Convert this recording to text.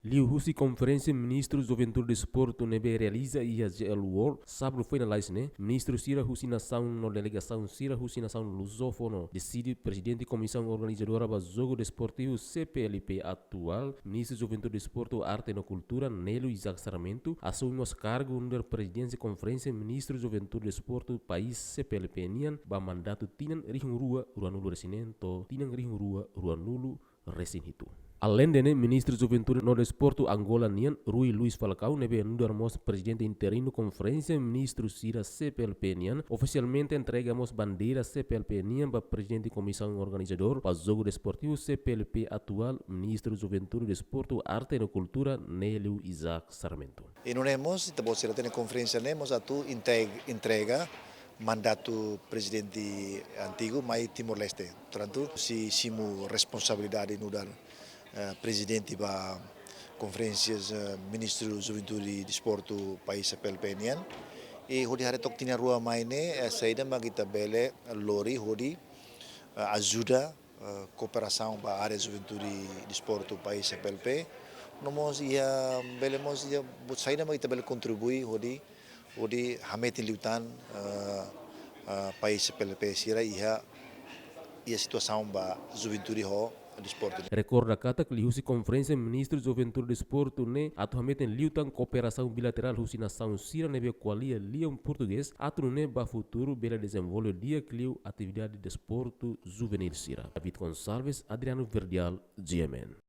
Liu Husi Conferência Ministros do Juventude e Desporto nebe realiza IAGL World sábado finaliza né. Ministro Sira Husi Nação no delegação Sira Husi Nação Lusófono decide presidente e comissão organizadora do jogo desportivo CPLP atual, Ministro do Juventude e Desporto, Arte e Cultura, Nelo Isaac Sarmento, assume os cargos under presidência e conferência Ministro do Juventude e Desporto país CPLP nian, ba mandato tinan rihung rua ruanulu resinento, tinan rihung rua ruanulu resin hitu. Além de Ministro da Juventude no Desporto Angola Nian, Rui Luiz Falcao, nebe andarmos presidente interino conferência ministro Sira CPLP Nian, oficialmente entregamos bandeira CPLP Nian para presidente e comissão organizador para o jogo desportivo CPLP atual, ministro da Juventude Desporto, Arte e Cultura, Nélio Isaac Sarmento. E não temos, estamos a conferência, temos a tu entrega mandato presidente antigo, mas Timor-Leste. Portanto, se simu responsabilidade no dar presidente da conferências ministro da Juventude e Desporto país CPLP e hodi hari tok tina rua maine saída magita bele lori hodi ajuda cooperação para a área de Juventude e Desporto país CPLP nomos ia bele mos ia saída magita bele contribui hodi hametin liutan país CPLP sira ia situação para Juventude ho desporto. Recorda kata que Husi Conferência Ministros da Juventude e Desporto ne atualmente em liutan cooperação bilateral Husi Nação Sira nebe qualia liam português atu ne ba futuro bela desenvolve dia clio atividade de desporto juvenil Sira. David Gonçalves, Adriano Verdial, GMN.